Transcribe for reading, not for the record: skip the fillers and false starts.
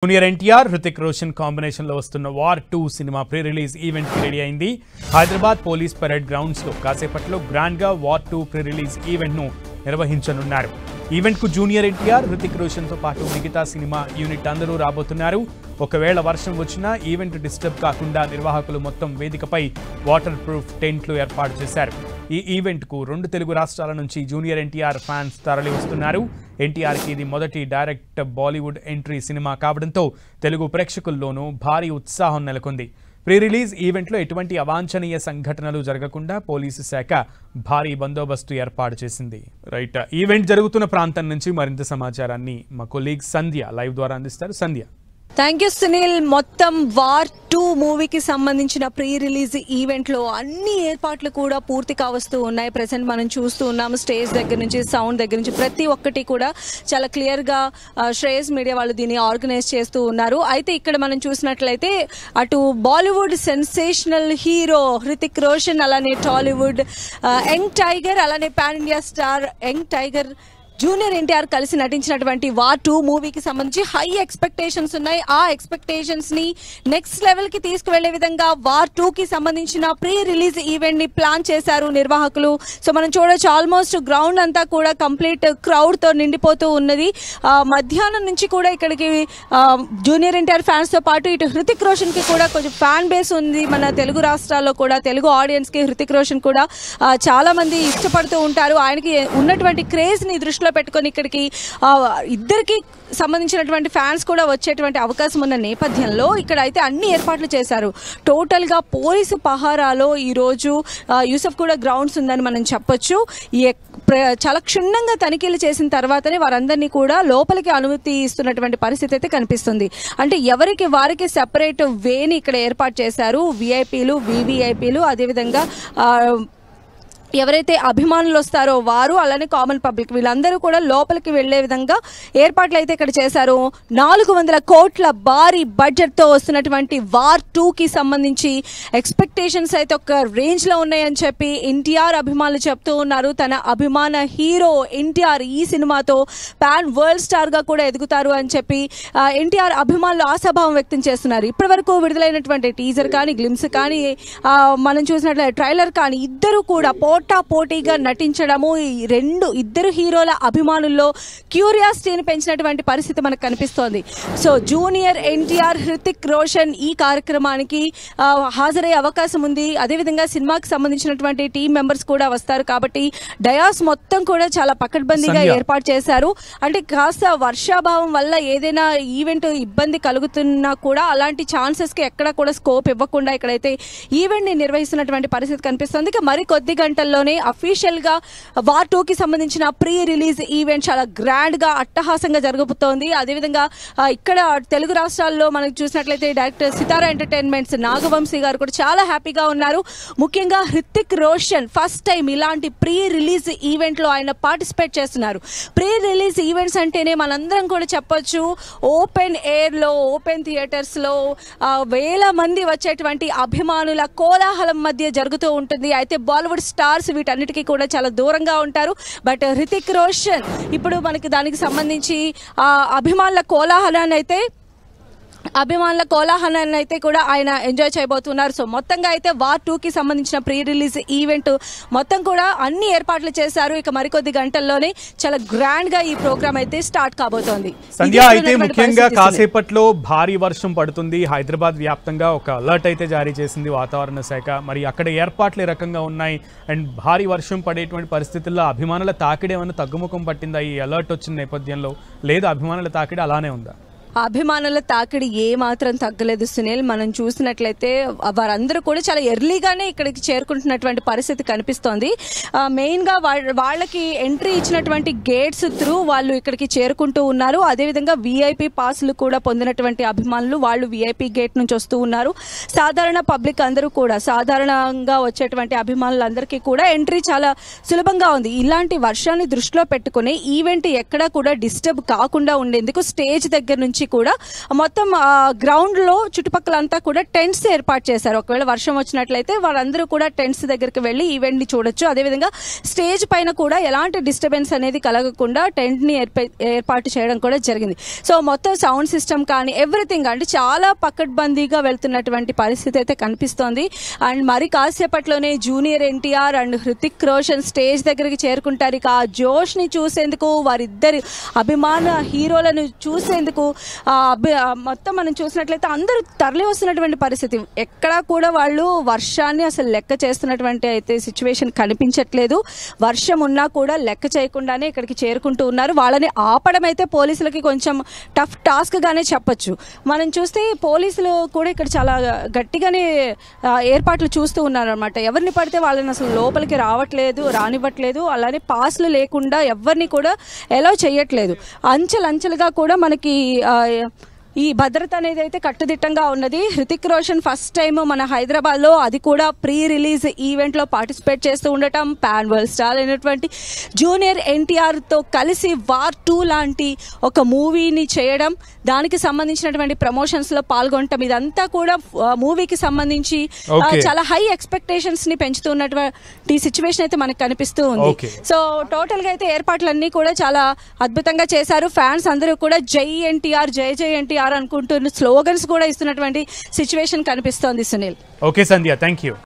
Junior NTR Hrithik Roshan combination లో వస్తున్న war 2 cinema pre release event కి రెడీ అయింది. హైదరాబాద్ పోలీస్ పరేడ్ గ్రౌండ్స్ లో కాసేపట్లో గ్రాండ్ గా వార్ 2 ప్రీ రిలీజ్ ఈవెంట్ ను నిర్వహించనున్నారు. ఈవెంట్ కు జూనియర్ ఎన్టీఆర్ హృతిక్ రోషన్ తో పాటు మిగతా సినిమా యూనిట్ అందరూ రాబోతున్నారు. ఒకవేళ వర్షం వచ్చినా ఈవెంట్ డిస్టర్బ్ కాకుండా నిర్వాహకులు మొత్తం వేదికపై వాటర్ ప్రూఫ్ టెంట్లు ఏర్పాటు చేశారు. ఈ ఈవెంట్ కు 2 తెలుగు రాష్ట్రాల నుంచి జూనియర్ ఎన్టీఆర్ ఫ్యాన్స్ తరలి వస్తున్నారు. ఎన్టీఆర్ కి ఇది మొదటి డైరెక్ట్ బాలీవుడ్ ఎంట్రీ సినిమా కావడంతో తెలుగు ప్రేక్షకుల్లోనూ భారీ ఉత్సాహం నెలకొంది. ప్రీ రిలీజ్ ఈవెంట్లో ఎటువంటి అవాంఛనీయ సంఘటనలు జరగకుండా పోలీసు శాఖ భారీ బందోబస్తు ఏర్పాటు చేసింది. రైట్, ఈవెంట్ జరుగుతున్న ప్రాంతం నుంచి మరింత సమాచారాన్ని మా కొలీగ్ సంధ్య లైవ్ ద్వారా అందిస్తారు. సంధ్య. Thank you Sunil. మొత్తం వార్ 2 మూవీకి సంబంధించిన ప్రీ రిలీజ్ ఈవెంట్లో అన్ని ఏర్పాట్లు కూడా పూర్తి కావస్తూ ఉన్నాయి. ప్రెసెంట్ మనం చూస్తూ ఉన్నాము. స్టేజ్ దగ్గర నుంచి సౌండ్ దగ్గర నుంచి ప్రతి ఒక్కటి కూడా చాలా క్లియర్గా శ్రేయస్ మీడియా వాళ్ళు దీన్ని ఆర్గనైజ్ చేస్తూ ఉన్నారు. అయితే ఇక్కడ మనం చూసినట్లయితే అటు బాలీవుడ్ సెన్సేషనల్ హీరో హృతిక్ రోషన్, అలానే టాలీవుడ్ యంగ్ టైగర్, అలానే pan India star young tiger junior NTR కలిసి నటించినటువంటి వార్ 2 మూవీకి సంబంధించి హై ఎక్స్పెక్టేషన్స్ ఉన్నాయి. ఆ ఎక్స్పెక్టేషన్స్ ని నెక్స్ట్ లెవెల్ కి తీసుకువెళ్లే విధంగా వార్ 2 కి సంబంధించిన ప్రీ రిలీజ్ ఈవెంట్ ని ప్లాన్ చేశారు నిర్వాహకులు. సో మనం చూడొచ్చు, ఆల్మోస్ట్ గ్రౌండ్ అంతా కూడా కంప్లీట్ క్రౌడ్ తో నిండిపోతూ ఉన్నది. మధ్యాహ్నం నుంచి కూడా ఇక్కడికి జూనియర్ ఎన్టీఆర్ ఫ్యాన్స్ తో పాటు ఇటు హృతిక్ రోషన్ కి కూడా కొంచెం ఫ్యాన్ బేస్ ఉంది. మన తెలుగు రాష్ట్రాల్లో కూడా తెలుగు ఆడియన్స్ కి హృతిక్ రోషన్ కూడా చాలా మంది ఇష్టపడుతూ ఉంటారు. ఆయనకి ఉన్నటువంటి క్రేజ్ ని దృష్టిలో పెట్టుకొని ఇక్కడికి ఇద్దరికి సంబంధించినటువంటి ఫ్యాన్స్ కూడా వచ్చేటువంటి అవకాశం ఉన్న నేపథ్యంలో ఇక్కడ అయితే అన్ని ఏర్పాట్లు చేశారు. టోటల్ గా పోలీసు పహారాలో ఈరోజు యూసఫ్ కూడా గ్రౌండ్స్ ఉందని మనం చెప్పొచ్చు. చాలా క్షుణ్ణంగా తనిఖీలు చేసిన తర్వాతనే వారందరినీ కూడా లోపలికి అనుమతి ఇస్తున్నటువంటి పరిస్థితి అయితే కనిపిస్తుంది. అంటే ఎవరికి వారికి సెపరేట్ వేని ఇక్కడ ఏర్పాటు చేశారు. విఐపీలు, వివిఐపీలు, అదేవిధంగా ఎవరైతే అభిమానులు వస్తారో వారు, అలానే కామన్ పబ్లిక్, వీళ్ళందరూ కూడా లోపలికి వెళ్లే విధంగా ఏర్పాట్లు అయితే ఇక్కడ చేశారు. 400 కోట్ల భారీ బడ్జెట్తో వస్తున్నటువంటి వార్ 2కి సంబంధించి ఎక్స్పెక్టేషన్స్ అయితే ఒక రేంజ్లో ఉన్నాయని చెప్పి ఎన్టీఆర్ అభిమానులు చెప్తూ ఉన్నారు. తన అభిమాన హీరో ఎన్టీఆర్ ఈ సినిమాతో పాన్ వరల్డ్ స్టార్గా కూడా ఎదుగుతారు అని చెప్పి ఎన్టీఆర్ అభిమానులు ఆశాభావం వ్యక్తం చేస్తున్నారు. ఇప్పటి వరకు విడుదలైనటువంటి టీజర్ కానీ, గ్లిమ్స్ కానీ, మనం చూసినట్లయితే ట్రైలర్ కానీ, ఇద్దరు కూడా పోటీగా నటించడము ఇద్దరు హీరోల అభిమానుల్లో క్యూరియాసిటీని పెంచినటువంటి పరిస్థితి మనకు కనిపిస్తోంది. సో జూనియర్ ఎన్టీఆర్ హృతిక్ రోషన్ ఈ కార్యక్రమానికి హాజరయ్యే అవకాశం ఉంది. అదేవిధంగా సినిమాకి సంబంధించినటువంటి టీం మెంబర్స్ కూడా వస్తారు కాబట్టి డయాస్ మొత్తం కూడా చాలా పకడ్బందీగా ఏర్పాటు చేశారు. అంటే కాస్త వర్షాభావం వల్ల ఏదైనా ఈవెంట్ ఇబ్బంది కలుగుతున్నా కూడా అలాంటి ఛాన్సెస్కి ఎక్కడ కూడా స్కోప్ ఇవ్వకుండా ఇక్కడైతే ఈవెంట్ ని నిర్వహిస్తున్నటువంటి పరిస్థితి కనిపిస్తుంది. ఇక మరి కొద్ది గంటల్లోనే అఫీషియల్ గా వార్ 2కి సంబంధించిన ప్రీ రిలీజ్ ఈవెంట్ చాలా గ్రాండ్ గా అట్టహాసంగా జరగబోతోంది. అదేవిధంగా ఇక్కడ తెలుగు రాష్ట్రాల్లో మనకు చూసినట్లయితే డైరెక్టర్ సితారా ఎంటర్టైన్మెంట్స్ నాగవంశీ గారు కూడా చాలా హ్యాపీగా ఉన్నారు. ముఖ్యంగా హృతిక్ రోషన్ ఫస్ట్ టైం ఇలాంటి ప్రీ రిలీజ్ ఈవెంట్ లో ఆయన పార్టిసిపేట్ చేస్తున్నారు. ప్రీ రిలీజ్ ఈవెంట్స్ అంటేనే మనందరం కూడా చెప్పొచ్చు, ఓపెన్ ఎయిర్ లో, ఓపెన్ థియేటర్స్ లో వేల మంది వచ్చేటువంటి అభిమానుల కోలాహలం మధ్య జరుగుతూ ఉంటుంది. అయితే బాలీవుడ్ స్టార్స్ వీటన్నిటికీ కూడా చాలా దూరంగా ఉంటారు. బట్ హృతిక్ రోషన్ ఇప్పుడు మనకి దానికి సంబంధించి అభిమానుల కోలాహలాన్ని అయితే కూడా ఆయన ఎంజాయ్ చేయబోతున్నారు. సో మొత్తంగా అయితే వార్ 2కి సంబంధించిన ప్రీ రిలీజ్ ఈవెంట్ మొత్తం కూడా అన్ని ఏర్పాట్లు చేశారు. ఇక మరికొద్ది గంటల్లోనే చాలా గ్రాండ్ గా ఈ ప్రోగ్రామ్ అయితే స్టార్ట్ కాబోతోంది. అయితే ముఖ్యంగా కాసేపట్లో భారీ వర్షం పడుతుంది. హైదరాబాద్ వ్యాప్తంగా ఒక అలర్ట్ అయితే జారీ చేసింది వాతావరణ శాఖ. మరి అక్కడ ఏర్పాట్లు ఏ రకంగా ఉన్నాయి అండ్ భారీ వర్షం పడేటువంటి పరిస్థితుల్లో అభిమానుల తాకిడి ఏమైనా తగ్గుముఖం పట్టిందా ఈ అలర్ట్ వచ్చిన నేపథ్యంలో, లేదా అభిమానుల తాకిడి అలానే ఉందా? అభిమానుల తాకిడి ఏ మాత్రం తగ్గలేదు సునీల్. మనం చూసినట్లయితే వారందరూ కూడా చాలా ఎర్లీగానే ఇక్కడికి చేరుకుంటున్నటువంటి పరిస్థితి కనిపిస్తోంది. మెయిన్గా వాళ్ళకి ఎంట్రీ ఇచ్చినటువంటి గేట్స్ త్రూ వాళ్ళు ఇక్కడికి చేరుకుంటూ ఉన్నారు. అదేవిధంగా విఐపి పాసులు కూడా పొందినటువంటి అభిమానులు వాళ్ళు విఐపి గేట్ నుంచి వస్తూ ఉన్నారు. సాధారణ పబ్లిక్ అందరూ కూడా, సాధారణంగా వచ్చేటువంటి అభిమానులందరికీ కూడా ఎంట్రీ చాలా సులభంగా ఉంది. ఇలాంటి వర్షాన్ని దృష్టిలో పెట్టుకుని ఈవెంట్ ఎక్కడా కూడా డిస్టర్బ్ కాకుండా ఉండేందుకు స్టేజ్ దగ్గర నుంచి కూడా మొత్తం గ్రౌండ్లో చుట్టుపక్కలంతా కూడా టెంట్స్ ఏర్పాటు చేశారు. ఒకవేళ వర్షం వచ్చినట్లయితే వాళ్ళందరూ కూడా టెంట్స్ దగ్గరికి వెళ్ళి ఈవెంట్ని చూడొచ్చు. అదేవిధంగా స్టేజ్ పైన కూడా ఎలాంటి డిస్టర్బెన్స్ అనేది కలగకుండా టెంట్ని ఏర్పాటు చేయడం కూడా జరిగింది. సో మొత్తం సౌండ్ సిస్టమ్ కానీ ఎవ్రీథింగ్ అంటే చాలా పకడ్బందీగా వెళ్తున్నటువంటి పరిస్థితి అయితే కనిపిస్తోంది. అండ్ మరి కాసేపట్లోనే junior NTR and Hrithik Roshan stage దగ్గరికి చేరుకుంటారు. ఇక ఆ జోష్ని చూసేందుకు, వారిద్దరి అభిమాన హీరోలను చూసేందుకు మొత్తం మనం చూసినట్లయితే అందరూ తరలి వస్తున్నటువంటి పరిస్థితి. ఎక్కడా కూడా వాళ్ళు వర్షాన్ని అసలు లెక్క చేస్తున్నటువంటి అయితే సిచ్యువేషన్ కనిపించట్లేదు. వర్షం ఉన్నా కూడా లెక్క చేయకుండానే ఇక్కడికి చేరుకుంటూ ఉన్నారు. వాళ్ళని ఆపడం అయితే పోలీసులకి కొంచెం టఫ్ టాస్క్ గానే చెప్పొచ్చు. మనం చూస్తే పోలీసులు కూడా ఇక్కడ చాలా గట్టిగానే ఏర్పాట్లు చూస్తూ ఉన్నారు అనమాట. ఎవరిని పడితే వాళ్ళని అసలు లోపలికి రానివ్వట్లేదు. అలానే పాస్లు లేకుండా ఎవరిని కూడా ఎలో చేయట్లేదు. అంచెలంచెలుగా కూడా మనకి ఈ భద్రత అనేది అయితే కట్టుదిట్టంగా ఉన్నది. హృతిక్ రోషన్ ఫస్ట్ టైం మన హైదరాబాద్లో, అది కూడా ప్రీ రిలీజ్ ఈవెంట్లో పార్టిసిపేట్ చేస్తూ ఉండటం, పాన్ వరల్డ్ స్టార్ అయినటువంటి జూనియర్ ఎన్టీఆర్తో కలిసి వార్ 2 లాంటి ఒక మూవీని చేయడం, దానికి సంబంధించినటువంటి ప్రమోషన్స్లో పాల్గొనటం, ఇదంతా కూడా మూవీకి సంబంధించి చాలా హై ఎక్స్పెక్టేషన్స్ని పెంచుతున్నటువంటి సిచ్యువేషన్ అయితే మనకు కనిపిస్తూ ఉంది. సో టోటల్గా అయితే ఏర్పాట్లన్నీ కూడా చాలా అద్భుతంగా చేశారు. ఫ్యాన్స్ అందరూ కూడా జై ఎన్టీఆర్, జై జై ఎన్టీఆర్ అనుకుంటున్న స్లోగన్స్ కూడా ఇస్తున్నటువంటి సిచ్యువేషన్ కనిపిస్తోంది. Sunil. Okay Sandhya, thank you.